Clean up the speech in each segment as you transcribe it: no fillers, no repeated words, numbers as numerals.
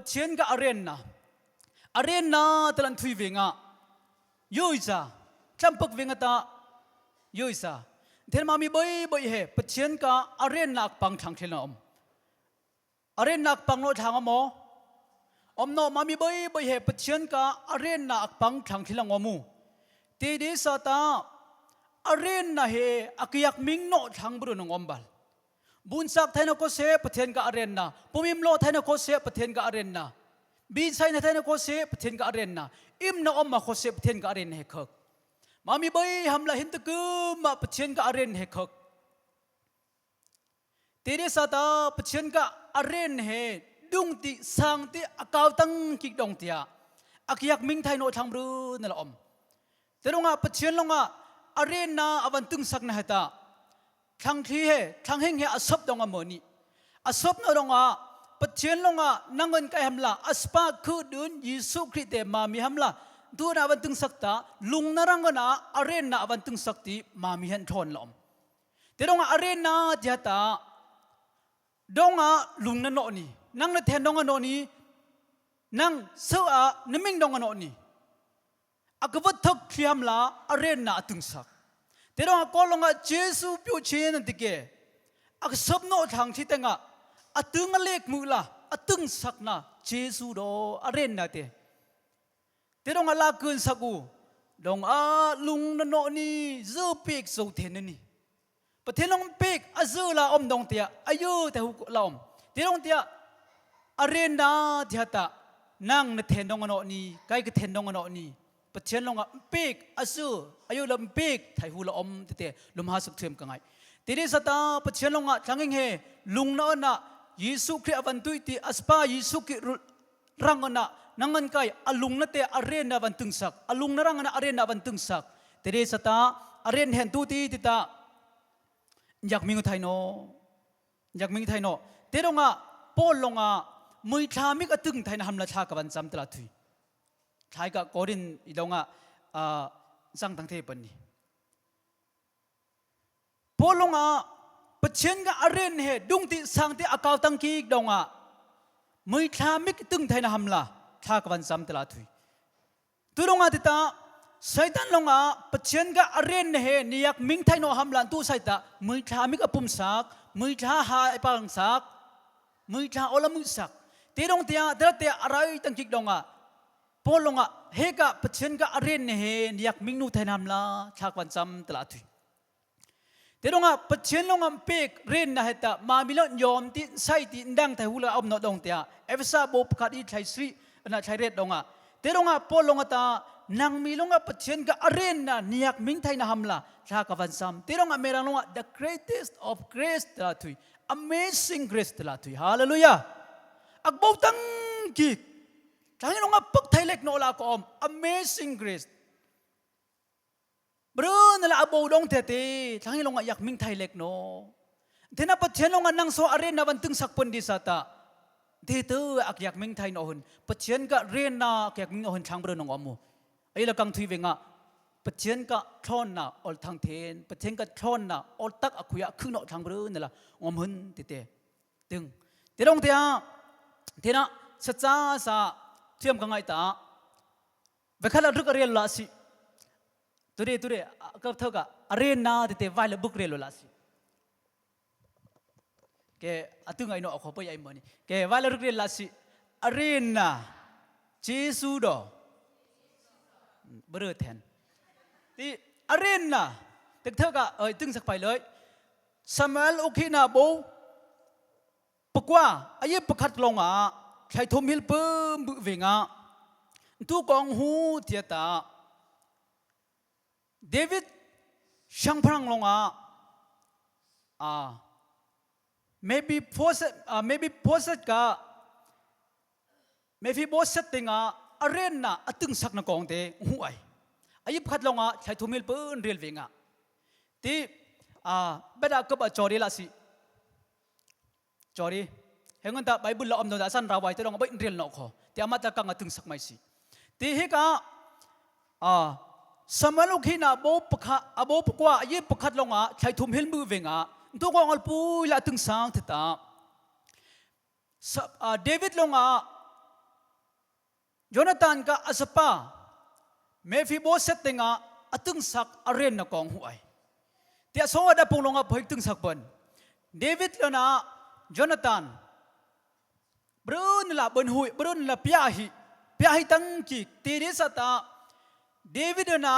เชียนกับอาเรนนาตะลันทุยเวงะยูอิซาจำปักเวงะตายูอิซาเทนมามีบ่อยเฮปเชียนกับอาเรนนักปังทางเทนอมอาเรนนักปังโนทางอมอมโนมามีบ่อยเฮปเชียนกับอาเรนนักปังทางเทลังอมูตีดีสตาอาเรนนาเฮอักยักมิงโนทางบรุนงอมบัลบุญสักไทนโคเซปเทนกับอาเรนนาปุมิมโลไทนโคเซปเทนกับอาเรนนาบีนไซน์ไทนโคเซปเทนกับอาเรนนาอิมนาอมมาโคเซปเทนกับอาเรนเฮคักมามีบ่อยทำละหินตะกุมมาปเทนกับอาเรนเฮคักตีดีสตาปเทนกับอาเรนเฮดุงติสังติอากาวตังกิกดงเตียอักยักมิงไทโนทางบรุนนั่นละอมแต่ลงอ่ะปเชียนลงอ่ะอาเรนนาอวันตึงสักนะฮะตาทั้งที่เฮทั้งเฮงเฮอสบดงอ่ะโมนี่อสบนลงอ่ะปเชียนลงอ่ะนั่งเงินไกฮัมละอสปาคือดุนยิสุคริสต์เตมามีฮัมละดูน่ะอวันตึงสักตาลุงนารังกันอ่ะอาเรนนาอวันตึงสักตีมามีฮันทอนละอมแต่ลงอ่ะอาเรนนาเจ้าตาดงอ่ะลุงนั่นโนนี่นั่งในแทนดงอ่ะโนนี่นั่งเสืออ่ะนิมิงดงอ่ะโนนี่อากวัตถุขียมลาอาเรนนาตึงสักแต่เราก็ลงอ่ะเจสุพิวเชนันติเกอากสบโนทางที่แต่งอ่ะอตึงเล็กมือละอตึงสักนะเจสุโดอาเรนนาเตแต่เราลาเกินสักูดงอาลุงนนนี่เจือเปกสูเทนนี่ประเทศลงเปกอาเจือลาอมดงเตียอายุแต่หุกลาอมแต่ลงเตียอาเรนนาเดียตานั่งในเทนดงนนี่ใกล้กับเทนดงนนี่ปะเชียนลงอ่ะปีกอาซูอายุลำปีกไทยหูละอมเตะลมหาสุขเทียมกันไงทีนี้สตาปะเชียนลงอ่ะทั้งเฮลุงนั่นน่ะยิสุคริอวันตุยตีอัสปายิสุคริรังน่ะนั่งเงินไกอลุงนั่นเตะอาเรนน่ะวันตึงสักอลุงนั่นรังน่ะอาเรนน่ะวันตึงสักทีนี้สตาอาเรนเห็นตุตีติตาอยากมีเงินไทยโนอยากมีเงินไทยโนเตะลงอ่ะป้อนลงอ่ะมือชามิกตึงไทยน่ะทำละชากับวันจำตลาดทุยใช้กับโกรินอีดงอ่ะสังทั้งเทปนี่พอลงอ่ะปะเชียนกับอาเรนเฮดุงติสังติอากาวตังกีดงอ่ะมือทามิกตึงไทยนะฮัมละท่ากับวันซ้ำตลาดทุยตัวลงอ่ะติตาไซตันลงอ่ะปะเชียนกับอาเรนเฮนี่ยักมิงไทยโนฮัมละตัวไซตามือทามิกอปุ่มสักมือทาหายปังสักมือทาอลมุสักตีลงเตียเดลเตียอะไรตังกีดงอ่ะพอลงอ่ะเฮกะปะเชนกะอาเรนเฮนี่ยักมิงนูไทยนำละชากวันจำตลาดทุยแต่ลงอ่ะปะเชนลงอ่ะเป็กเรนนะเฮตะมามิลอนยอมติไซติดังไทยหูละอมนอดงเตียเอฟซาโบปคัดอีไทยซีนะไทยเรดลงอ่ะแต่ลงอ่ะพอลงอ่ะตานางมีลงอ่ะปะเชนกะอาเรนนะนี่ยักมิงไทยนะฮัมละชากวันจำแต่ลงอ่ะเมรังลงอ่ะ the greatest of grace ตลาดทุย amazing grace ตลาดทุยฮาเลลูยาอักบูตังกีทั้งนี้ลงอ่ะปักไทยเล็กโนลากอม Amazing Grace บรูนั่นแหละอบูดงเทตีทั้งนี้ลงอ่ะอยากมิงไทยเล็กโนเทน่าปัจเจนลงอ่ะนั่งโซอาเรนนาวันตึงสักปนดิสตาเทเตอร์อยากมิงไทยโนหุนปัจเจนก็เรียนนาอยากมิงโนหุนช่างบรูนงอมูไอ้ละกังทุยเวงอ่ะปัจเจนก็ทอนน่ะอลทางเทนปัจเจนก็ทอนน่ะอลตักอคุยะขึ้นโนช่างบรูนั่นแหละอมหุนเตเตตึงเทลงเทียเทน่ะสัจจาสะเชื่อมกันไงตาเวลาเราดูกเรียนละสิตัวเรก็เท่ากับเรียนนาที่เตะไว้แล้วบุกเรียนละสิแกตึงไงเนาะขอไปยัยมันนี่แกไว้แล้วเรียนละสิเรียนนาเจสุดอบริเทนที่เรียนนาแต่เท่ากับตึงสักไปเลยสมัยโอเคนะโบปกว่าไอ้ประคัดลงอ่ะใช้ทมิลเพิ่มบุเวงอ่ะทุกกองหูเทียตาเดวิดช่างพลังลงอ่ะmaybe post กะ maybe post ติงอ่ะอาเรนน่ะตึงสักนักกองเตะหูไอ้ประคัดลงอ่ะใช้ทมิลเพิ่มเรียลเวงอ่ะที่เบดาก็บจอรีละสิจอรีเห็นกันแต่ไบเบิลเราอมโดนอาสันเราไว้แต่เราไม่เรียนหรอกที่อามาตะกังตึงสักไม่สิที่เฮกะสมัยลูกหินะโบปะโบปะกว่ายี่ปะคัดลงอ่ะใช้ทุ่มเฮลมือเวงอ่ะตัวกองอัลปูละตึงสังทิตาเดวิดลงอ่ะ โยนาธานกะอัสปาเมฟิโบเซตติงะอตึงสักอเรนนะกองหวยเตียสวดาปงลงอ่ะพอยตึงสักปนเดวิดลนะโยนาธานบรุนละบนหุยบรุนละพิอาหิตั้งกิตีริสตาเดวิดนะ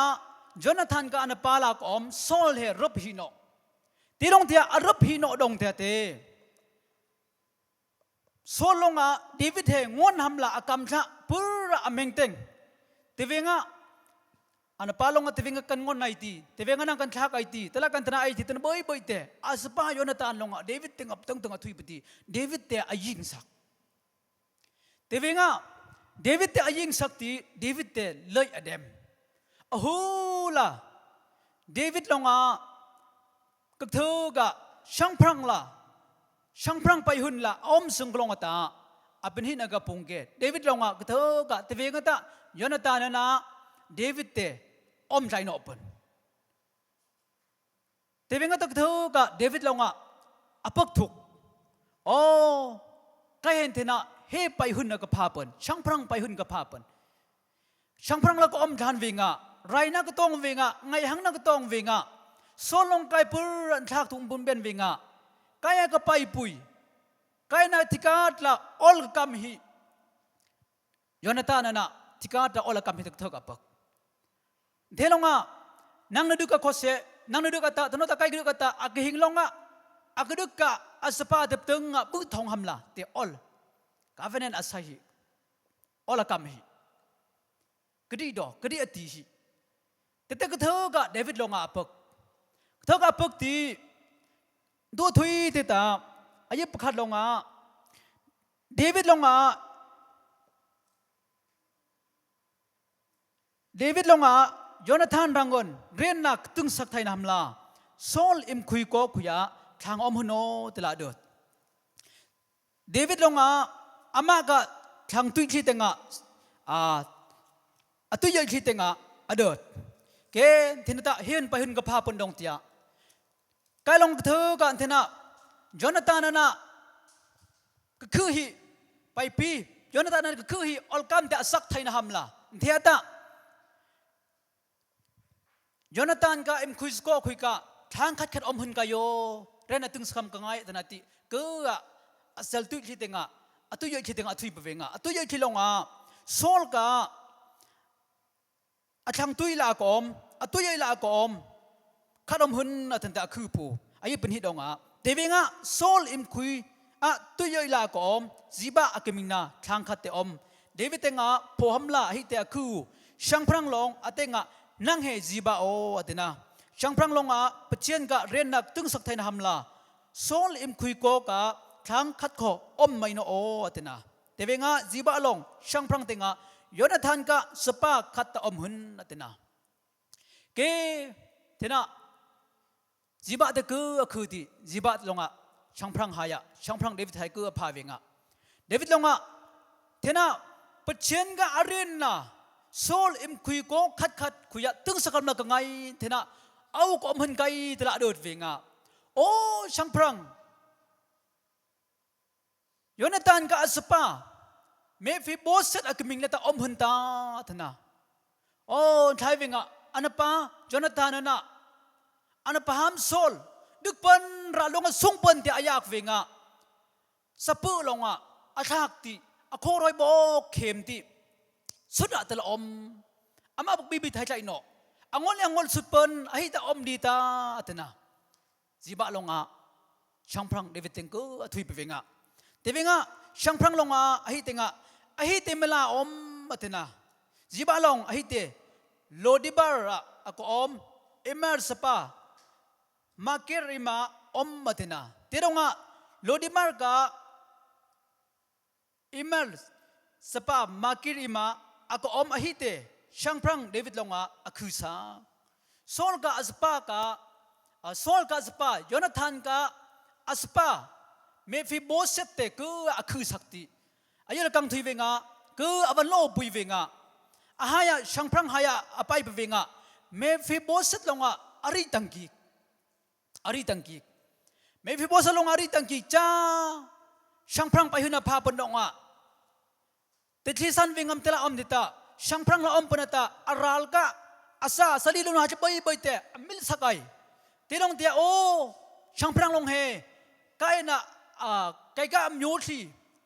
โยนาธานกะอันปาลากอมโซลเฮรบฮิโนตีรงเตียอรบฮิโนดงเตียเตโซลงอ่ะเดวิดเฮงวนหำละอากำชะปุระอเมงเต็งตีเวงอ่ะอันปาลงอ่ะตีเวงกันงอนไอตีตีเวงนั่งกันชักไอตีแต่ละกันตนาไอตีตนบ่อยๆเตอาสปาโยนาธานลงอ่ะเดวิดเต็งอับตั้งตั้งทุยปตีเดวิดเตอายิงสักเดวิงะเดวิดเตอายิงสักตีเดวิดเตเลยอเดมโอ้โหล่ะเดวิดลงอ่ะก็เธอกะช่างพรังล่ะช่างพรังไปหุ่นล่ะอมสึงกลงตาอเป็นหินกะปุงเกตเดวิดลงอ่ะก็เธอกะเตวิงะตาโยนาธานนะเดวิดเตอมใจโนปนเตวิงะตะก็เธอกะเดวิดลงอ่ะอปักทุกโอ้ใครเห็นเถนะเฮไปหุ่นนักพาปนช่างพรังไปหุ่นกับพาปนช่างพรังแล้วก็อมทานเวงะไรนักก็ต้องเวงะไงหังนักก็ต้องเวงะโซลงไกปุรันทักทุงบุญเบนเวงะไกยก็ไปปุยไกยนาทิกาตละออลกัมฮีโยนาธานนะทิกาตละออลกัมฮีตึกเท่ากับปักเทลงะนังนดุกะโคเสนังนดุกะตาตโนตะไกดุกะตาอักหิงลงะอักดุกะอัสปาเดบตึงะบุทองหำละเตออลCovenant asahi, ola kamhi. Kedi do, kedi atihi. Tete kethoga David longa apok. Kethoga apok ti do thui teta aye pakhat longa. David longa Jonathan rangon renak tung sak thai namla. Saul im khui ko khuya thang om huno tela dot. David longaอามาก็ทางตุยคิดงะตุยคิดงะอเดิดเกทินตะเฮียนไปหุ่นกับพาปนดงเตียกายลงเธอกันทินะโยนาธานนะก็คือฮีไปปีโยนาธานก็คือฮีออลกัมเตะสักไทยนะฮัมละเทียตะโยนาธานก็เอ็มคุยสโก้คุยกะทางคัดอมหุ่นกายโยเรนตึงสคำกังไงแต่นาทีก็เซลตุยคิดงะอตุยคิดงะทุยเบเวงะอตุยคิดลงอ่ะโซลกะอช่างตุยลากอมอตุยลากอมข้าดมหุ่นอทันตะคือผู้อายุเป็นฮิดงอ่ะเดวิงะโซลอิมคุยตุยลากอมจีบะอักมิงนาช่างขัดเตอมเดวิเตงะพอฮัมละฮิเตะคือช่างพรังลงอเตงะนั่งเฮจีบะโออเตนะช่างพรังลงอ่ะปเชียนกะเรียนนักตึงสักไทยนะฮัมละโซลอิมคุยโกกะทางคัดขออมไม่โนโออตินะแต่เวงาจีบะลงช่างพรังเตงะโยนาธานกะสปาคัดตะอมหุนอตินะเกเทนะจีบะเตคือที่จีบะลงอ่ะช่างพรังหายะช่างพรังเดวิดไทคือพาเวงะเดวิดลงอ่ะเทนะปัจเจนกะอารีน่ะโซลอิมคุยโกคัดคุยตึงสักคำนักไงเทนะเอาก็อมหุนไกตละโดดเวงะโอ้ช่างพรังโยนาธานกับอัสปาเมฟิโบเซตอักมิงเลตอมหุนตาธนาโอ้ไทยเวงะอันปาโยนาธานนะอันปาฮัมโซลดึกปันราลงส่งปันที่อายากเวงะสะปื้อลงอ่ะอาชากติอโครอยโบเข้มติสุดอะตะละอมอามาบอกบีไทยใจเนาะอังวลสุดปันไอ้ตะอมดีตาธนาจีบะลงอ่ะช่างพรังเดวิดเต็งก็ทุยไปเวงะแต่เวงะช่างพรังลงอ่ะไอ้เต็งอ่ะไอ้เต็มเวลาอมมาเถนะจีบะลงไอ้เตโลดิบาร์อ่ะก็อมเอเมอร์สปามาเกริมาอมมาเถนะเตรงอ่ะโลดิบาร์ก็เอเมอร์สปามาเกริมาอ่ะก็อมไอ้เตช่างพรังเดวิดลงอ่ะคือซาโซลกะอัสปากะโซลกะอัสปาโยนาธานกะอัสปาเมฟิโบเซตเตคือสักติอายุละกังทุยเวงะคืออวันโลปุยเวงะอาหายะช่างพรังหายะอภัยเวงะเมฟิโบเซตลงอ่ะอาริตังกีเมฟิโบเซตลงอาริตังกีจ้าช่างพรังไปหุนพาปนดงอ่ะ แต่ที่สันวิงมเตละอมดิตาช่างพรังละอมปนตาอาราลกะอาซาสลีลุนหาจะไปเตะมิลสกายที่ลงเตียโอช่างพรังลงเฮกายน่ะกายกะมยูที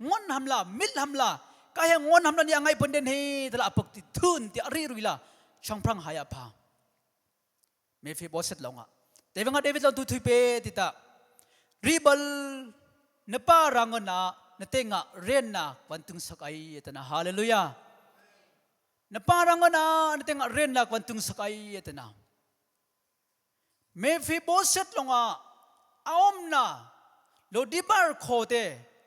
งอนทำละมิลทำละกายงอนทำละยังไงปนเดนเฮตละปกติทุนที่อารีรุยละช่างพรังหายาพาเมฟิบอสเซตลงอ่ะแต่เวงาเดวิดลองทุยเปติตารีบัลนปารังนะนเตงะเรนนะวันตุงสกายตนะฮาเลลูยานปารังนะนเตงะเรนนะวันตุงสกายตนะเมฟิบอสเซตลงอ่ะออมนะโลดิบาร์โคเต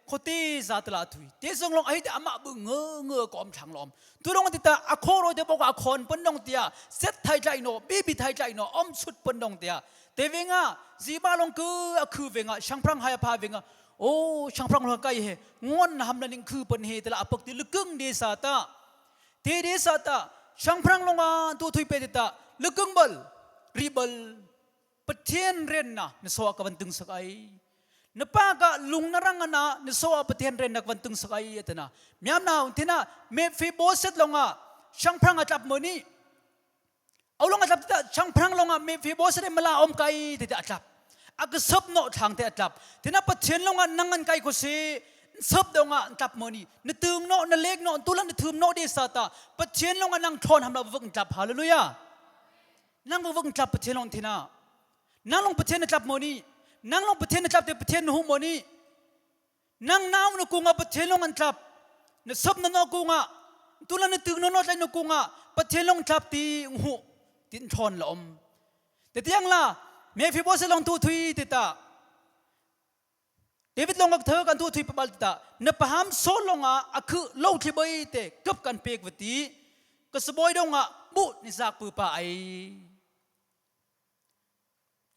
โคตีซาตลาทุยเตซงลงไอ้เดอามาบึงเงกอมช่างลอมตุลงติตาอโคโรเดบอกว่าคอนปนดงเตียเซตไทยใจโนบีบีไทยใจโนอมสุดปนดงเตียเตเวงะจีบาลงคือเวงะช่างพรังหายพาเวงะโอ้ช่างพรังลงไกเฮงอนหำนันนิงคือปนเฮตละอปกติลึกึงเดซาตาเทเดซาตาช่างพรังลงมาตัวทุยเปติตาลึกึงบลรีบลปะเทียนเรนนะนสวากวันตึงสกายนปากะลุงนรังนะนสวาปะเทียนเรนนักวันตึงสกายตนะมีอำนาจที่น่ะเมฟิโบเซตลงอ่ะช่างพรังอาจับมือนี้เอาลงอาจับที่ช่างพรังลงอ่ะเมฟิโบเซตมาลาอมไกที่อาจับอากซับโนทางที่อาจับที่น่ะปะเทียนลงอ่ะนั่งกันไกกุศีซับดงอ่ะจับมือนี้นตึงโนนเล็กโนตุลันทึมโนเดสตาปะเทียนลงอ่ะนั่งทอนทำเราวงจับฮาเลลูยานั่งวงจับปะเทียนลงที่น่ะนั่งลงปะเทียนจับมือนี้นั่งลงประเทศนับเตประเทศหูมนี่นั่งน้ำนกุงะประเทศลงอันจับนซับนนกุงะตุลันตึงนนใจนกุงะประเทศลงจับตีหูตินทอนลมแต่ที่ยังล่ะเมฟิโบสลงทูทุยติตาเดวิดลงกับเธอกันทูทุยปบัลติตานปะหามโซลงอ่ะคือโลที่ใบเตกับกันเปกวตีก็สบายดงอ่ะบุนิสักปืปะไอ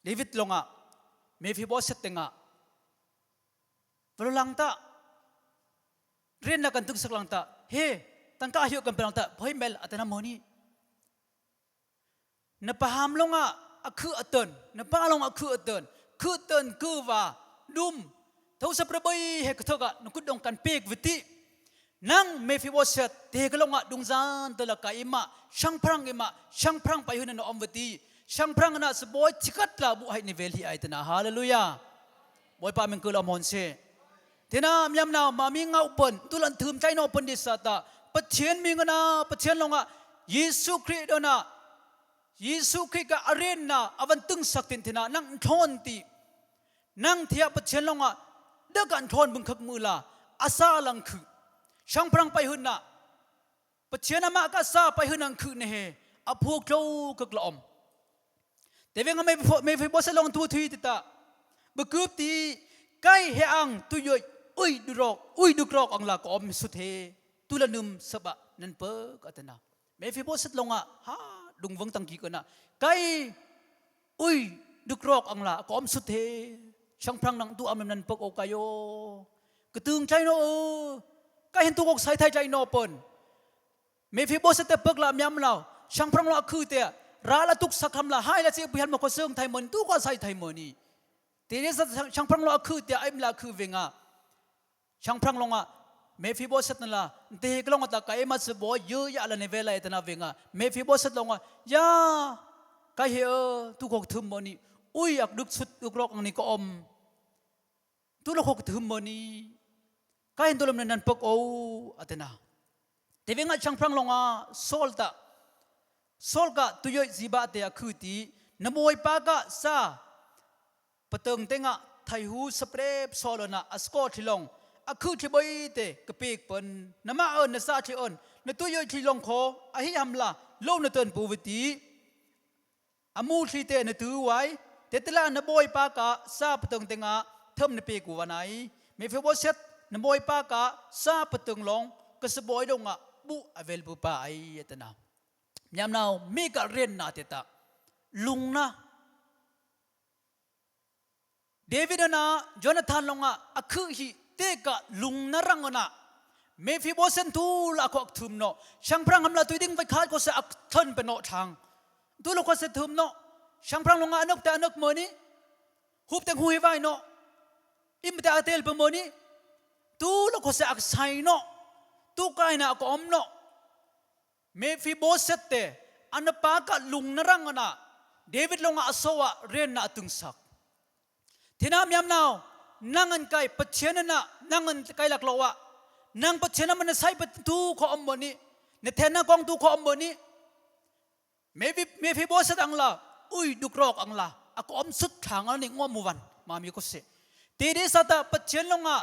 เดวิดลงอ่ะเมฟิโบสเตงะวลลังตาเรียนนักกันตุกสักลังตาเฮตั้งก้าหิวกันเป็นลังตาพอยเมลอัตนาโมนีนปะหามลงอ่ะคืออัตเตินนปะลงอ่ะคืออัตเตินคือว่าดุมเท่าสับระบายเฮกเถกะนกุดดงกันเปกวิตินั่งเมฟิโบสเตเฮกลงอ่ะดุงซานตะละกาอิมะช่างพรังไปหุนนอมวิติช่างพรังนะสบอยชิกัดลาบุให้นิเวลที่ไอตนะฮาเลลูยาบอยปามิงกุลามอนเซเทน่ามีอำนาจมามีเงาปนตุลันถืมใจนอปนดิสตาปะเชียนมีงนะปะเชียนลงอ่ะเยซูคริสต์นะเยซูคริสต์กับอาเรนนะอวันตึงสักตินเทน่านั่งทอนตีนั่งเทียปะเชียนลงอ่ะเด็กกันทอนบึงขักมือละอาซาลังคือช่างพรังไปหุนนะปะเชียนมากอาซาไปหุนังคือเนเฮอพวกเจ้ากกลอมแต่เวงไม่ฟิบอสลงตัวทีติตาบกุบตีไก่เฮอังตุยอุ้ยดูกรอกอังลากอมสุดเฮตุลนุมสบะนันเปิกอัตนาไม่ฟิบอสลงอ่ะฮะดุงวังตังกีกันนะไก่อุ้ยดูกรอกอังลากอมสุดเฮช่างพรังนังตัวอมนันเปิกโอกายโยกระตึงใจโนไก่เห็นตัวกใส่ไทยใจโนปนไม่ฟิบอสเตเปิกละมีอำนาจช่างพรังละคือเตะราละตุกสักคำละให้ละเสียพิหันมาคนเสื่อมไทยมันตู้ก็ใส่ไทยมันนี่ทีนี้ช่างพรังลงคือเดียไอ้มลาคือเวงอ่ะช่างพรังลงอ่ะเมฟิโบสนั่นละเด็กลงอ่ะตะไก่มาสบอยเยอะยาละในเวลาไอ้ตนาเวงอ่ะเมฟิโบสลงอ่ะยาไก่เฮอตุกหกทึมมันนี่อุ้ยอยากดึกสุดดึกรอกอันนี้ก็อมตุกหกทึมมันนี่ไก่เห็นตัวลมนันปกโออัตนาแต่เวงอ่ะช่างพรังลงอ่ะโซลตาโซลกะตุยจีบะเตียคือตีนโมยปากะซาปะเติงเตงะไทหูสเปรบโซลนะอสกอทิลงอะคือที่ใบเตกะเปกเปินนมาเอินนซาที่เอินนตุยที่ลงโคอะฮิฮัมลาโลนเตินปูวิตีอะมูที่เตนตือไว้เตตลานโมยปากะซาปะเติงเตงะเทิมนเปกูวะไหนเมฟิโบเซตนโมยปากะซาปะเติงลงกะสบอยดงะบุอเวลบุปะไอยตนะยามนาวมีกะเรียนนาเตตาลุงนะเดวิดนะโจนาธานลงอ่ะอะคือฮิเตกะลุงนรังนะเมฟิโบเซนทูละก็ทุมโนช่างพรังทำละตัวดิ้งไปขาดก็เสียอักทันเป็นโนทางตัวละก็เสียทุมโนช่างพรังลงอ่ะนกแต่นกเมื่อนี้หุบแต่หุยไว้โนอิมแต่อาเตลเป็นเมื่อนี้ตัวละก็เสียอักไซโนต tu kai na ko om no me fi bo set te an pa ka lung na rang na David longa asowa ren na atung sak thina myam naw nangan kai pachena na nangan kai lak lowa nang pachena man sai pat tu ko om boni ne thena kong tu ko om boni me fi bo set ang la ui dukrok ang la ako om sut thang ani ngom muwan mami ko se ti de sata pachen longa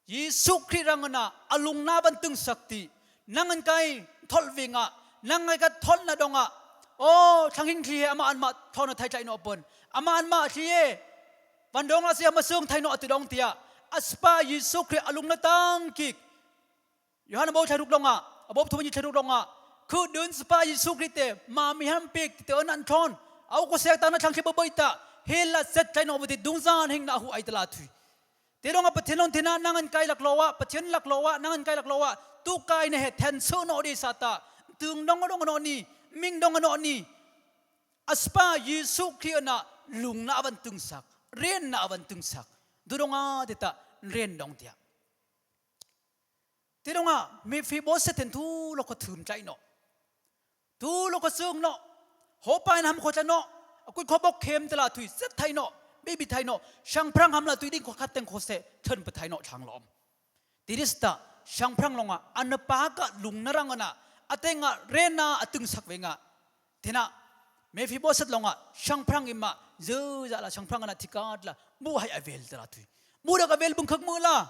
Yesu Kirangana alung na bantung sakti nangan kai thol winga nangai ka thol na donga o thangin khi ama anma thona thai chai no pon ama anma thie bandong la sia masung thai no atidong tia aspa Yesu Kri alung na tang ki Yohana bo tharuk donga abob thumani tharuk donga khu dun spa Yesu Kri te ma mi ham pek te an thon au ko sek ta na thang khi boita hela set chai no boti dungzan hing na hu ai tala thui Terong apa tenon tena nangan kai lak lowa pachen lak lowa nangan kai lak lowa tu kai ne he ten so no di sata tung dong no ni ming dong no ni aspa Yesu Kriana lung na awan tung sak ren na awan tung sak durunga dita ren dong tia Teronga me fi bo seten tu lo ko thum chai no tu lo ko sung no ho pa nam ko cha no akui ko bok khem tala thui set thai no Baby Thai no, Shang Prang hamla tuiding ko katen ko se turn pa Thai no chang lom. Dirista Shang Prang longa anapaka lung narangana atenga rena atung sakwenga. Tena me fi bosat longa Shang Prang imma zu la Shang Prang ana tikat la bu hai avel tala tui. Mu da ka vel bung khak mu la.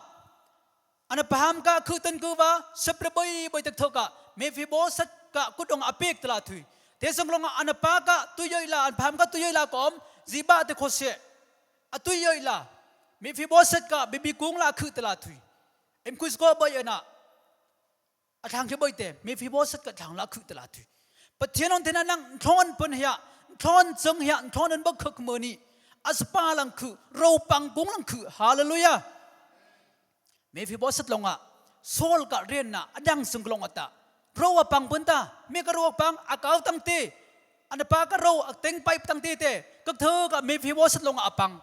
Anapaham ka khutan ku ba sapra boy tak thoka me fi bosat ka kudong apek tala tui. Tesang longa anapaka tuyoy la anapaham ka tuyoy la kom ziba te ko se Atuy yoy la, mi fi boset ka bibi kung la khu tala thui. Em kuis ko boy na. Athang che boy te, mi fi boset ka thang la khu tala thui. Patienon tena nang thon pun hya, thon chung hya, thon an bak khak mani. Aspa lang khu, ro pang kung lang khu. Hallelujah. Mi fi boset longa, sol ka ren na adang sung long ata. Ro pang pun ta, mi ka ro pang akaw tang te. Ana pa ka ro ak teng pipe tang te te. Kak thơ ka mi fi boset longa apang.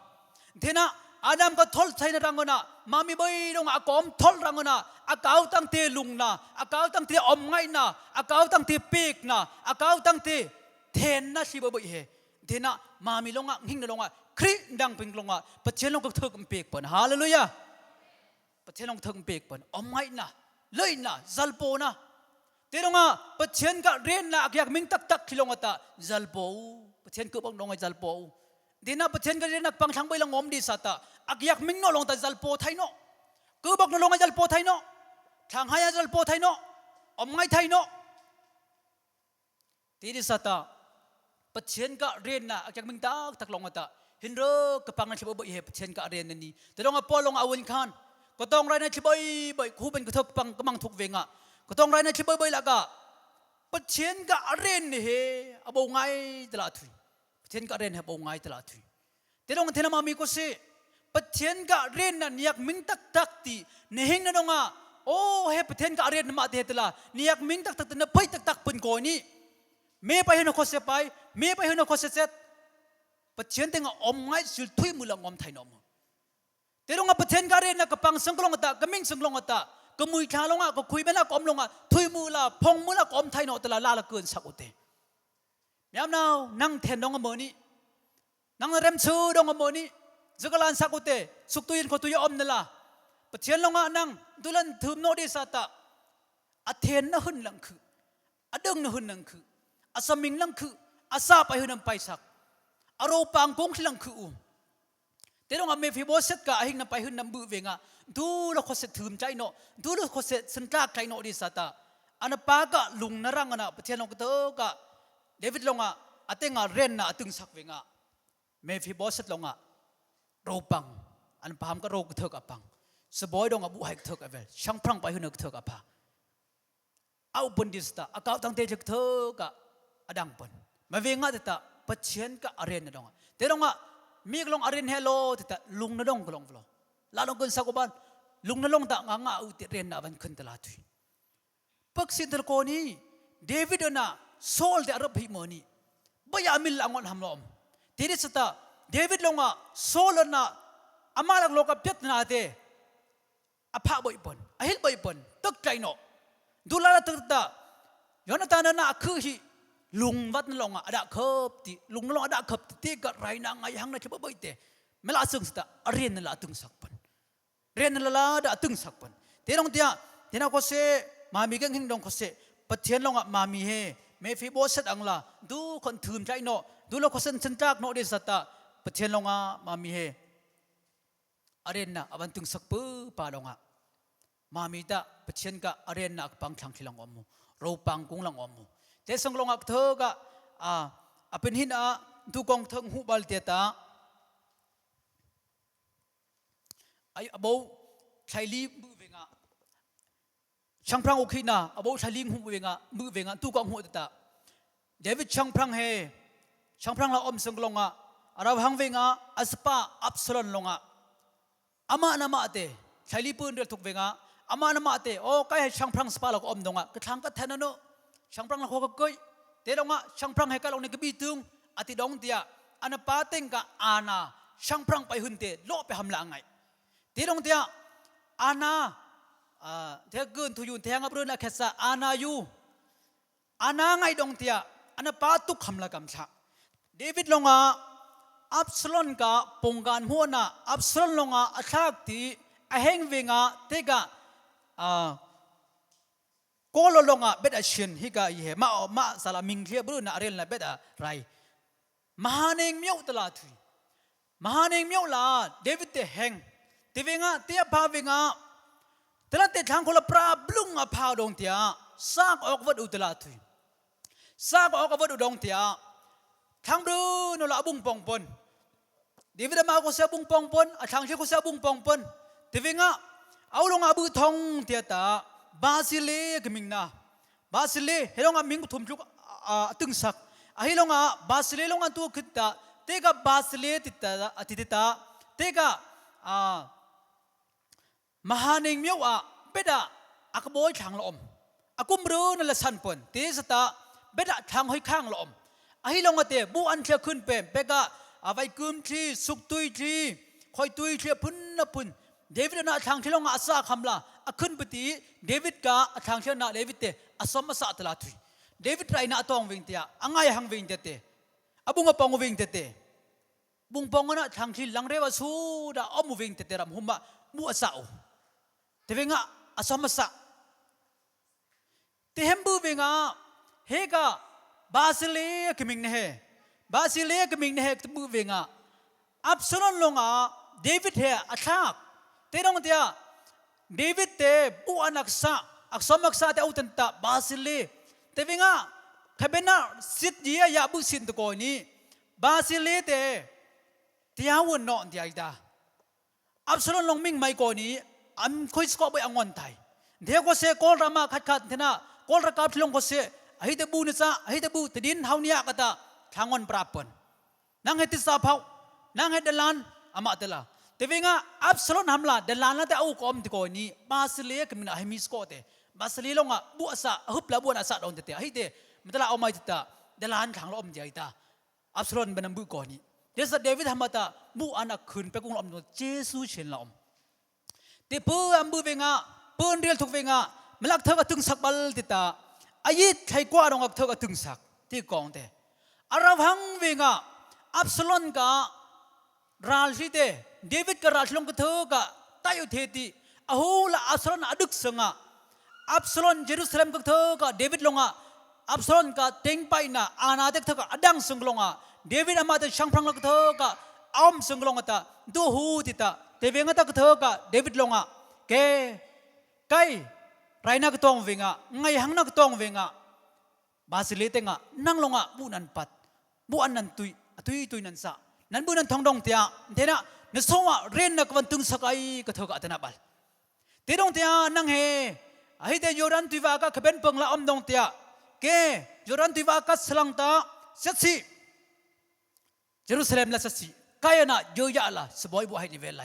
Thena Adam ka thol thai na rangona mami boy dong akom thol rangona akaw tang te lungna akaw tang te om ngai na akaw tang te pek na akaw tang te then na si boy he thena mami longa hing na longa khri dang ping longa pachen long ka thok pek pon hallelujah pachen long thok pek pon om ngai na lei na zalpo na Terunga pachen ka ren na akyak ming tak tak kilonga ta zalpo pachen ko bang longa zalpo Dina pachen ka rin pang thang bay lang om di sata agyak ming no long ta zalpo thai no kubak no long zalpo thai no thang haya zalpo thai no om ngai thai no ti di sata pachen ka rin na agyak ming tak long ata hinro ka pang na chibo he pachen ka rin ni terong apolong awin khan ko tong rai na chiboy boy khu ben ka thok pang kamang thuk venga ko tong rai na chiboy boy laga pachen ka rin ni he abo ngai tala thui Patien ka ren habo ngai tala thui. Terong thena mami ko se patien ka ren na niyak ming tak tak ti nehing na donga o he patien ka ren ma te tala niyak ming tak tak na pai tak tak pun ko ni me pa heno ko se pai me pa heno ko se set patien tenga om ngai sul thui mulang om thai no mo Terong a patien ka ren na kapang sangklong ata kaming sangklong ata kamui thalonga ko khui bena kom longa thui mula phong mula kom thai no tala la la kun sakute Miam now nang ten dong amoni nang rem chu dong amoni zugalan sakute suktuin ko tuyo om nala patien longa nang dulan thum no di sata athen na hun lang khu adeng na hun lang khu asaming lang khu asa pa hun pai sak aro pang kong lang khu terong ame fi boset ka ahing na pai hun nam bu venga du lo ko se thum chai no du lo ko se sentlak chai no di sata ana pa ka lung narang ana patien long to ka David longa atenga ren na atung sakwenga me fi boset longa ropang an paham ka rok thok apang seboy dong abu hai thok avel Shang Prang pa hun thok apa au bundista akaw tang te thok ka adang pon ma venga ta pachen ka aren na dong terong mi long aren hello ta lung na dong klong vlo la long kun sakoban lung na long ta nga u ti ren na ban kun tala thui pak sidar ko ni David na Saul de arab hi moni baya mil angon hamlom tiri sata David longa Saul na amalak loka pet na te apha boy pon ahil boy pon ตึกใจเนาะดูแลตึกตายอนตานะคือหิลุงวัดนั่นลงอะดะเคิบติลุงนั่นลงอะดะเคิบติกะไรนางไงหังนะฉบับเตเมลาซึ่งสตาเรียนนั่นละตึงสักปันเรียนนั่นละดะตึงสักปันเทนองเตียเทนก็เสมามีกันหิงดงก็เสปัจเจียนลงอะมามีเฮเมฟิโบเซตอังลาดูคนถืมใจเนาะดูโลกสันสันจากเนาะเดสตาปัจเจียนลงอะมามีเฮอเรียนนะอวันตึงสักปื้อปาลงอะมามีตาปัจเจียนกะอเรียนนะปังชังทิลังอมูเราปังกุ้งลังอมูเทสังลงอักเธอกะเป็นหินดูกองเถิงหูบาลเตตาไออบาวใช้ลีมือเวงะช่างพรางโอเคนะอบาวใช้ลีหูเวงะมือเวงะดูกองหูเตตาเดวิดช่างพรางเฮช่างพรางละอมสังลงเราหังเวงะอัสปาอับสลอนลงอามานามาเตใช้ลีปืนเดือดทุกเวงะอามานามาเตโอ้ใกล้ช่างพรางสปาเราก็อมดงกระทั่งก็แทนโนช่างพรางเราก็เกยเดี๋ยวงะช่างพรางให้กันลงในกบีตึงอธิดงเตียอันปาเต็งกะอาณาช่างพรางไปหุ่นเตโลไปหำลาไงเดี๋ยวเตียอาณาเทเกินทุยุนเทงอับรุนอาเคสอาณาอยู่อาณาไงดงเตียอันปาตุกหำลากำชะเดวิดลงอับสลอนกะปงการหัวน่ะอับสลอนลงอัชากตีเฮงเวงเทกะก็ลงเบ็ดเชียนฮิกาอีเหมาสลามิงเทียบรุนอาเรนละเบ็ดอะไรมหาเนงเมียวตลาดทุยมหาเนงเมียวลาเดวิดเตเฮงเตเวงเตียพาเวงตลาดเตทางคนละปราบลุงพาดงเตียซากออกวัดอุตลาดทุยซากออกวัดอุดงเตียทางดูนละบุงปองปนเดวิดมาก็เสียบุงปองปนทางเชื่อก็เสียบุงปองปนเตเวงเอาลงอาบุทองเตียตาบาซิเลกมิงนาบาซิเลเฮลงอามิงทุ่มจุกตึงสักเฮลงอาบาซิเลลงอาตัวขึ้นตาเตกะบาซิเลติตาติตาเตกะมหาเนงเมียวเบดาอักบอยทางละอมอากุมรู้นั่นละสันปนเตสตาเบดาทางห้อยข้างละอมเฮลงอาเตบูอันเชื่อขึ้นเป็นเบกะไว้กุมทีสุกตุยทีคอยตุยเชื่อพุ่นนะพุ่นเดวิดน่ะทางที่ลงอาซาคำละขึ้นปฏิเดวิดกะทางเชื่อน่ะเดวิดเตอสมมาสะตลาดทุยเดวิดไรน่ะตองวิ่งเตียอังไงหังวิ่งเตบุงปองวิ่งเตบุงปองน่ะทางที่หลังเรวสูดาอมวิ่งเตรำหุมะมัวสาวเตวิ่งอสมมาสะเตเฮมบูวิ่งเฮกะบาซิเลกมิงเนเฮบาซิเลกมิงเนเฮตบูวิ่งอับสลอนลงเดวิดเฮอัชากเตนองเตียเดวิดเตบูอันอักษะอักษรอักษะเตอุตันตะบาซิเลเตวิงขบเนาสิทธิ์ยาบุสินตะโกนี้บาซิเลเตเตียวนนอนเตียดาอับสลอนลงมิงไม่โกนี้อันคุยสกอบไปอังวันไทยเดี๋ยวก็เสกอลรามาขัดขัดเถนะกอลระกาบที่ลงก็เสให้เตบูนิสะให้เตบูตดินเฮาเนียกตาทางวันปราบปนนางให้ติสาเผานางให้เดลันอามาเตลาเตวิงอับสลอนทำละเดลันละแต่เอากอมตะโกนี้บาซิเลกมินให้มิสโกเตบาซิเลลงบุอาสะฮึบละบุอาสะลงเตให้เตมันตะละเอาไม่ติตาเดลันทางละอมเดียตาอับสลอนเป็นนำบุกอนี้เดสเดวิดทำมาตาบุอานักขึ้นไปกุงละอมโนเจซูเชนละอมเตเพื่ออัมบุเวงเพื่อเรียลทุกเวงมันลักเธอก็ถึงสักบัลติตาอายิดให้กว่าดงอักเธอก็ถึงสักที่กองเตอาราพังเวงอับสลอนกะราชิเตเดวิดกะราชลงกะเธอกะตายอุเทติอะฮูละอับสลอนอดึกสงะอับสลอนเยรูซาเล็มกะเธอกะเดวิดลงอับสลอนกะเต็งไปนะอาณาเตกเธอกะอดังสงลงเดวิดอามาเตช่างพรังละกะเธอกะอ้อมสงลงตาดูฮูติตาเตเวงตะกะเธอกะเดวิดลงเกไกไรนักตองเวงไงหังนักตองเวงบาซิเลเตงนั่งลงบุนันปัดบุอันนันตุยนันสะนั้นบุนันทองดงเตียเทนะนสวะเรนนักวันตุงสกายกะเธอกะตนะบัลเตดงเตียนั่งเฮไอเตยอรันตุวากะขเป็นเปิงละอมดงเตียเกยอรันตุวากะสลังตาเสสีเยรูซาเล็มละเสสีกายนะเยอะยะละสบอยบุให้นิเวลไล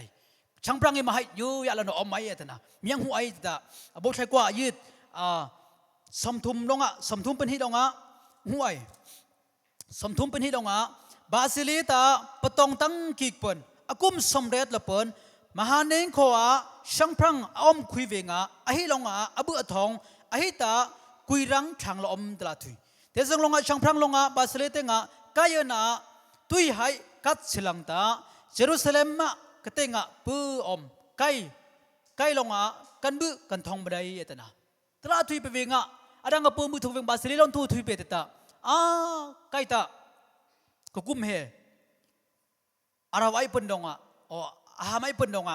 ช่างพรังมาให้เยอะยะละนอมไม่เตนะเมียงหัวไอตาบุใช้กว่ายืดสมทุมลงสมทุมเป็นที่ลงหัวไอสมทุมเป็นที่ลงบาซิลิตาปตองตั้งกีกเปิลอากุมสมเร็จละเปิล มหาเนงขอช่างพรังอมคุยเวงอหิลงอบุอทองอหิตาคุยรังช่างละอมตลาดทุยเทศลงช่างพรังลงบาสเลเตงกายนาตุยให้กัดสิลังตาเยรูซาเล็มกเตงปื้อมไกลงกันบุกันทองบันไดเอตนาตลาดทุยไปเวงอดังปื้อมือทุกเวงบาสเลลอนทุยเปตตาไกตาก็กุมเฮอาราไว้ปนดงอาหาไม่ปนดง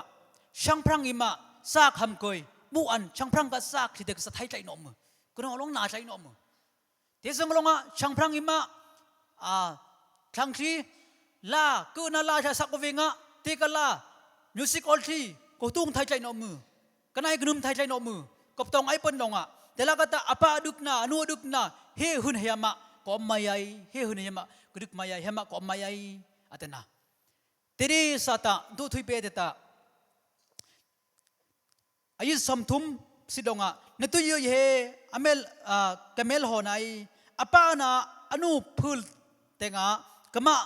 ช่างพรังอิมาซากหำกอยบุอันช่างพรังก็ซากที่เด็กสะท้ายใจนอมก็น้องลงนาใจนอมเทศงลงช่างพรังอิมาช่างที่ลากูน่าลาจะสักเวงเทกลามิวสิกออลที่ก็ตุ้งไทยใจนอมก็นายกนุ่มไทยใจนอมก็ต้องไอ้ปนดงแต่ละก็ตาอปาดุกนาอนุดุกนาเฮหุนเฮียมะก็ไม่ใหญ่เฮหุนเฮียมะก็ดุกไม่ใหญ่เฮียมะก็ไม่ใหญ่อัตนาทีนี้สัตว์ดูทุยเปเดตาอายุสมทุมสิดงนตุยเยอเมลกเมลหอนายอปานาอนุพูลเตงกมะ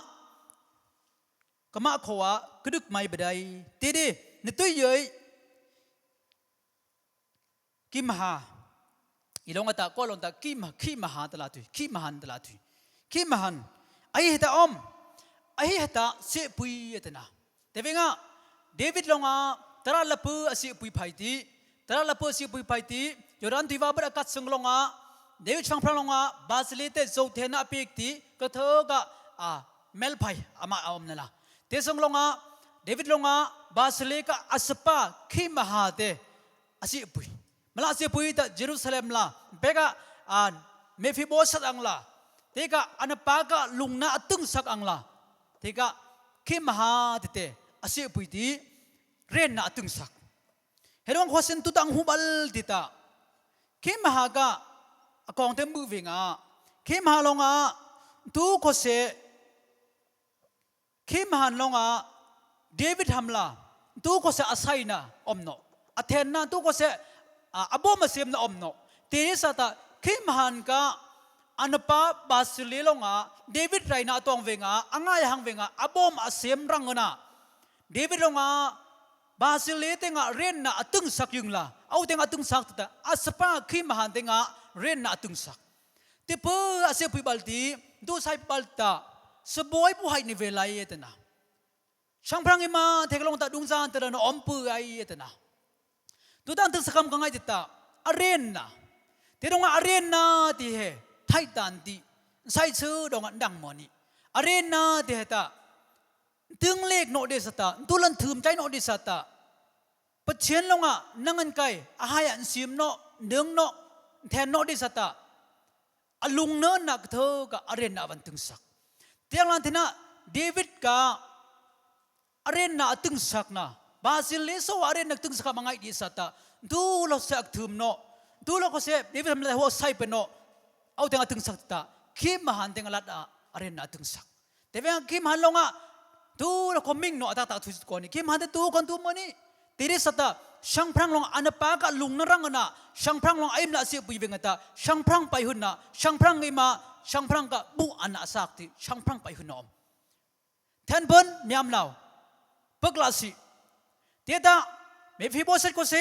ขวากระดึกไม่บดายทีนี้นตุยเยกิมหาอีลงตาก็ลงตากิมหาตลาดทุยกิมหันตลาดทุยกิมหันไอ้เหตุอมไอ้เหตุเสียปุยเตนะแต่เวงเดวิดลงตราลปูเสียปุยไพตีตราลปูเสียปุยไพตียอรันทิวาบรักัดสงลงเดวิดช่างพระลงบาสเลเตโจเทนะปีกตีก็เธอกเมลไพอามาอมนั่นละเทสงลงเดวิดลงบาสเลกอัสปาขีมหาเตเสียปุยมาลาเสียปุยแต่เยรูซาเล็มละเบกเมฟิโบสัตอังละเทกอันปากลุงนาตึงสักอังละเทกขีมหาเตอาศัยปุยตีเรียนน่าตึงสักเห็นว่าข้อเส้นตุตังหูบัลติตาขีมหากะกองเต็มมือวิ่งขีมหาลงตูข้อเสขีมหาลงเดวิดทำละตูข้อเสอาศัยนะอมโนอเทนนะตูข้อเสอบอมาเสียมนะอมโนทีนี้สัตว์ขีมหากะอันปะบาสิเลลงเดวิดไรน่าตองเวงอ่างายหังเวงอบอมอาเสียมรังนะเดวิดลงบาสิเลเตงเรนน่ะตึงสักยุงละเอาเตงตึงสักแต่อาสปาขีมหันเตงเรนน่ะตึงสักที่เพื่ออาศัยพิบัลตีดูใส่พิบัลตาสบอยผู้ให้ในเวลาเอตนะช่างพรังอิมาเทกลงตาดุงจานแต่ละอมปือไอเอตนะดูตั้งตึงสักคำกังไงติตาอาเรนน่ะที่ตรงอาเรนน่ะที่เหไทยตันตีใส่ชื่อดงดังมอนี่อาเรนน่ะที่เหตาตึงเล็กโนเดสตาตุลันถืมใจโนเดสตาปัจเจียนลงนั่งกันไกอาหายอันซิมโนเนืองโนแทนโนเดสตาอลุงเนินนักเธอกับอาเรนนาวันตึงสักเที่ยงนั้นที่น่ะเดวิดกับอาเรนนาตึงสักนะบาซิลเลโซอาเรนนักตึงสักมังไงดีสตาดูเราเสกถืมโนดูเราก็เสกเดวิดทำอะไรหัวไซเป็นโนเอาแต่งตึงสักตาขีมหันแต่งลัดอาเรนนาตึงสักแต่เวลาขีมหันลงดูเราคอมมิ่งโนอัตตาทุสก่อนนี่คิมหันดูคนดูมันนี่ทีนี้สัตว์ช่างพรังลงอันปากลุงนรังนะช่างพรังลงไอ้มละเสียบุยเวงตาช่างพรังไปหุ่นนะช่างพรังไงมาช่างพรังก็บุอันน่ะสักทีช่างพรังไปหุ่นอมแทนเบิ้ลมีอำนาจปกลาสิเดียดาเมฟิโบเซตก็เส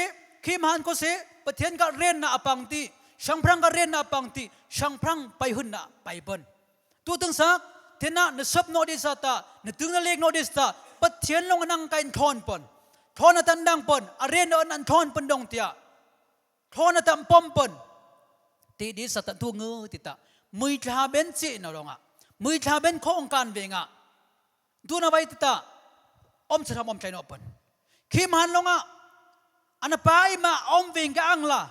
คิมหันก็เสประเทศก็เรียนน่ะปังตีช่างพรังก็เรียนน่ะปังตีช่างพรังไปหุ่นน่ะไปเบิ้ลตัวตึงสักเทน่ะนสับโนดิสตาเนตึงนเล็กโนดิสตาปัจเจียนลงนั่งกันทอนปนทอนตันดังปนอาเรนอันทอนปนดงเตียทอนตันปอมปนตีดิสตาตัวเงือติตามือชาเบนจีนลงมือชาเบนข้องการเวงดูน่าไว้ติตาอมสถามอมใจนอปนขีมหันลงอันไปมาอมเวงกังละ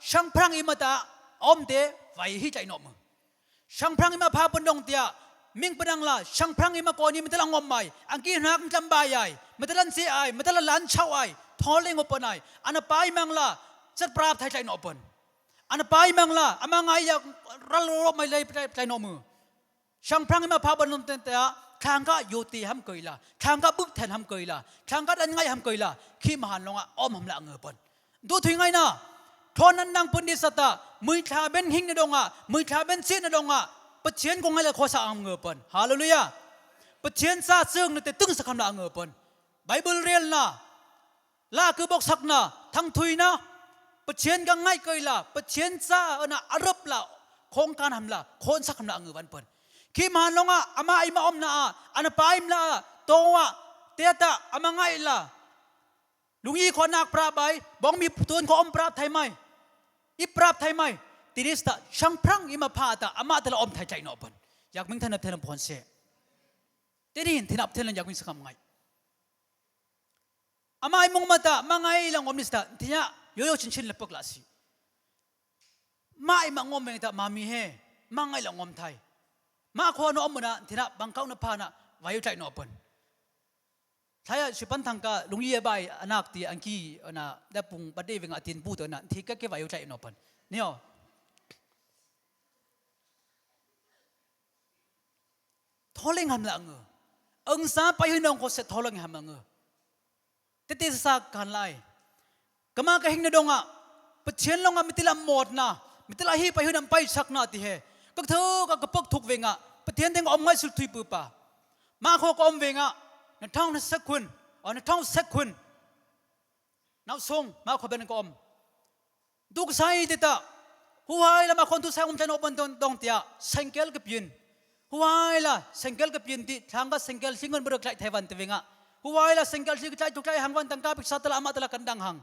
ช่างพรังอิมาตาอมเตไว้ให้ใจนอมช่างพรังอิมาพาปนดงเตียมิงปนังละช่างพรังอิมาก่อนนี้มันตะลังงอมใหม่อังกี้นักจำบายใหญ่มันตะลันเสียไอมันตะลันล้านเช่าไอทอเลงอปนไออันไปมังละจัดปราบไทยใจนอปนอันไปมังละอามังไงอยากรัลรบไม่เลยใจนอมือช่างพรังอิมาพาปนดงเตียข้างก็อยู่ตีห้ำเกยละข้างก็บุกแทนห้ำเกยละข้างก็ดันไงห้ำเกยละขี้มหันลงอ้อมห้ำละเงือปนดูถึงไงนะทอนั้นนางปนดิสตามือชาเบนหิงในดงมือชาเบนซีในดงปัจเจียนคงให้ละโคสะอังเงือปนฮาเลลูยาปัจเจียนซาซึ่งแต่ตึงสักคำละอังเงือปนไบเบิลเรียนนะ ลาคือบกสักนะทั้งทุยนะปะเชียนกังไงเกยละปะเชียนซ่านะอารบละโครงการทำละโคนสักทำละเงือวันเปิลขีมันลงอ่ะอามาอิมาอมนะอันปายมละตัวเตตะอามาไงละลุงยี่คนนักปราบไปบ้องมีตัวเขาอมปราบไทยไหมอีปราบไทยไหมทีนี้สตาช่างพรังอิมาพาตาอามาแต่ละอมไทยใจนอบันอยากมึงท่านนับเทนพรเสทีนี้ที่นับเทนอยากมึงสักคำไงอามาอิมงมาตามาไงลังอมนิสตาที่นี่โยโย่ชินชินเล็บกลาสีมาอิมังอมเองตามามีเฮมาไงลังอมไทยมาขวานอมมันนะที่นับบังเขานับพานะวายุใจนอบันsaya sipan tangka lungi abai anak ti angki na dapung bade venga tin pu to na thika ke vayu chai no pan nio tholeng ham la nge ong sa pai hinong ko se tholeng ham nge te te sa kan lai kama ka hing na donga pachien longa mitila mod na mitila hi pai hinam pai sak na ti he ka tho ka kapok thuk venga pathian deng om ngai sul thui pu pa ma kho ko om vengaนัท่องนัสักคนนัท่องสักคนนักส่งมาขบันกอมดูกสายติดตาหัวไอ้ละมาคนทุกสายผมจะนบนดงเตียสังเกลกับยินหัวไอ้ละสังเกลกับยินที่ทางก็สังเกลสิ่งเงินบริจาคไทยวันตัวเองอ่ะหัวไอ้ละสังเกลสิ่งใจทุกใจหางวันตั้งกาพิกษาตละอามาตละกันดังหาง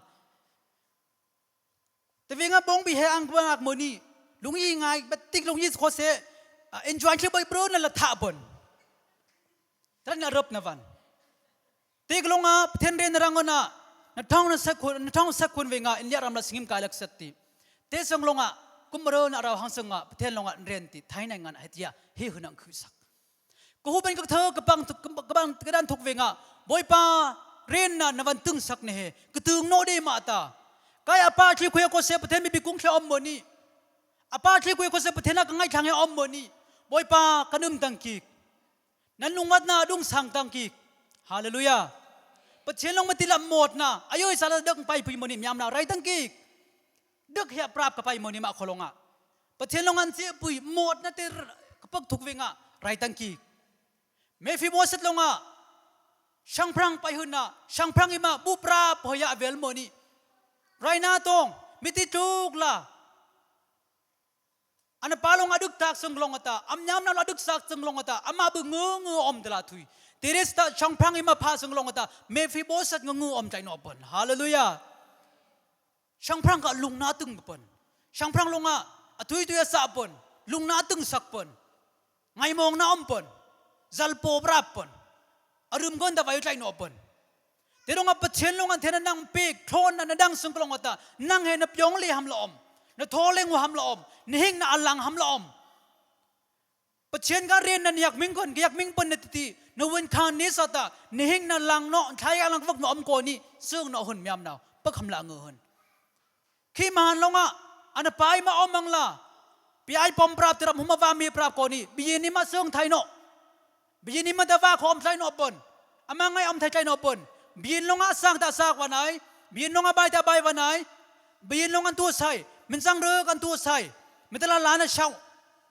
ตัวเองอ่ะบงบีเฮอังกวนอักโมนีลุงยี่ไงบัดติ๊กลุงยี่โคเซ่enjoy ที่ใบโปรนั่นละท่าบนท่านงารบนะวันตีกลงอ่ะเทนเรนรังก็น่ะนัท่องนัสักคนเวงอ่ะอินเดียรำละสิงห์กายลักษติเตสังลงอ่ะกุมารน่ะเราหังสังอ่ะเทนลงอ่ะเรียนติไทยในงานเหตุยาเฮหุนังคือสักกูหูเป็นกับเธอกระบังกระดานทุกเวงอ่ะบ่อยป้าเรียนน่ะนวันตึงสักเนี่ยกระตึงโนดีมาตากายอาป้าที่คุยกับเสพเทนมีบิกุ้งเชอมมนี่อาป้าที่คุยกับเสพเทนนักไงทางให้อมมนี่บ่อยป้ากระนุ่มตังกีนั้นลุงวัดน่ะดุงสังตังกีฮาเลลูยาปะเชียนลงมาติละหมดนะอายุสารดึกไปพิมพ์นี่มีอำนาจไรตั้งกี่ดึกเหียปราบกับไปมนี่มาขลงอ่ะปะเชียนลงอันเสียปุยหมดนะที่กปกทุกเวงอ่ะไรตั้งกี่เมฟิโบสลงอ่ะช่างพรังไปหุ่นนะช่างพรังอิมาบุปราบพยาเวลมนี่ไรน่าตรงมิติจุกละอันนั้นปาลงอดุกตักซึ่งลงอ่ะตาอัมยามนั้นอดุกสักซึ่งลงอ่ะตาอามาบึงเงืออมตลาดทุยทีนี้สตาช่างพรังอิมาพาสังลงกันตาเมฟิโบสัตงูอมใจนอปนฮาเลลูยาช่างพรังก็ลุงนาตึงปนช่างพรังลงอ่ะตุยตุยสับปนลุงนาตึงสักปนไงมองน้าอมปนจัลโปบราบปนอารมณ์ก้นตาไว้ใจนอปนแต่ลงอ่ะปะเชนลงอ่ะเทนนั่งปีกโทนนั่นดังสังลงกันตานั่งเห็นนับยองเลยหำละอมนับโทเลงหัวหำละอมนี่หิ้งน่ะอัลลังหำละอมปะเชนก็เรียนนั่นอยากมิ่งคนอยากมิ่งปนนตินวันคานนี้สัตย์นี่หิ้งนั่นลังเนาะใช้อลังฟักหนอมโกนี่ซึ่งเนาะหุ่นมีอำนาจปักคำละเงินขี้มันลงอ่ะอันไปมาอมมังละปีไอปอมปราบตระมุมวามีปราบโกนี่บีนี่มาซึ่งไทยเนาะบีนี่มาตะว่าขอมไทยเนาะปนอามังไงอมไทยใจเนาะปนบีนลงอ่ะสร้างตาสากวันไหนบีนลงอ่ะใบตาใบวันไหนบีนลงอันตัวใส่มันสร้างเรือกันตัวใส่ไม่ตละล้านเช่า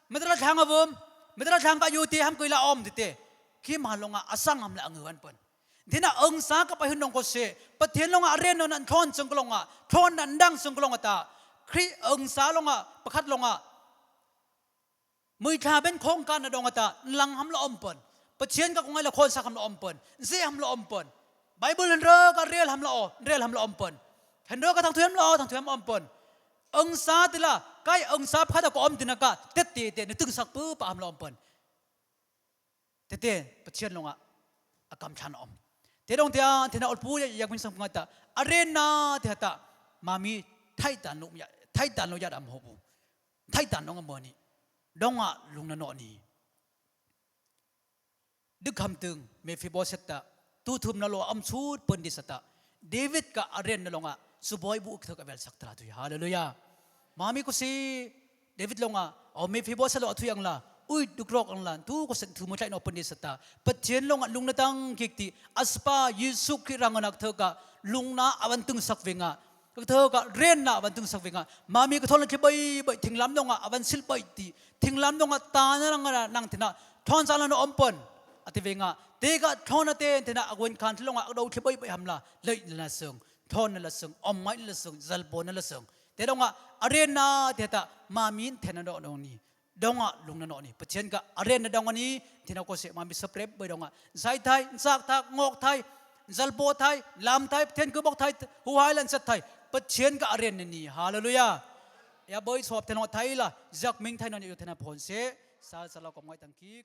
ไม่ตละทางอวมไม่ตละทางกายุติห้ามกุยละอมติเตขี้มาลงอ่ะสังหำละเงินปนที่น่ะองศาก็ไปหุ่นนงก็เสปะเทียนลงอ่ะเรียนนั่นทอนซึ่งก็ลงอ่ะทอนนั่นดังซึ่งก็ลงอ่ะตาครีองศาลงอ่ะประคัดลงอ่ะมือชาเป็นโครงการนะดงอ่ะตาลังหำละอมปนปะเทียนก็คงไงละคนสักหำละอมปนเสียหำละอมปนไบเบิลเรื่องก็เรียนหำละอเรียนหำละอมปนเห็นเรื่องก็ทางเทียมละอทางเทียมอมปนองศาติละใกล้องศาพัดก็อมตินักะเต็ดเตะนึกถึงสักปื้อปะหำละอมปนเตะปะเชียนลงอ่ะอากำชันอมเตะลงเตะเทน่าอดพูอยากเป็นสังกัดตาอารีนาเตะตามามีไทยตันลุยไทยตันลุยดำหัวบุไทยตันน้องอมนี่ดงอ่ะลุงนันนนี่ดึกคำตึงเมฟิโบเซตตาตูทุมนั่นโลอัมชูดปนดิสตาเดวิดกับอารีนนั่นลงอ่ะสุบอยบุกเถอะกับเวลสักตราตุยฮาเลลูยามามีกุศิเดวิดลงอ่ะเอาเมฟิโบเซตโลตุยังละอุ้ยดุกรอกอังลันทุกคนถือมือใจนอปนิสตาปัจเจนลงลุงนาตังกิกติอัสปายิสุขิรังนักเถอะกะลุงนาอวันตึงสักเวงะก็เถอะกะเรนนาอวันตึงสักเวงะมามีก็ทนเลยใบทิ้งล้ำลงอ่ะอวันสิลใบตีทิ้งล้ำลงอ่ะตานั่งนั่งเถอะนะทอนซาลานอมปนอติเวงะเตกะทอนเตนเถอะนะอวันคันที่ลงอ่ะเราใบหำละเลยละเสง ทอนนั่นละซึ่งอมไม่นั่นละซึ่งจัลโบนั่นละซึ่งแต่ดงอ่ะอาเรนนาเดตามามินเทนนดองนี่ดงอ่ะลุงนั่นนี่ประเทศก็อาเรนนดองนี้ที่นักโคเสมามิสเปรบไปดงอ่ะใจไทยซักทักงอกไทยจัลโบไทยลามไทยเทนคือบอกไทยหัวไฮลันสัตไทยประเทศก็อาเรนนี่ฮาเลลูยาอย่าบ่อยสอบเทนอไทยละจักมิงไทยนั่นอยู่เทนพอนเสซาสลากงไว้ตั้งคิก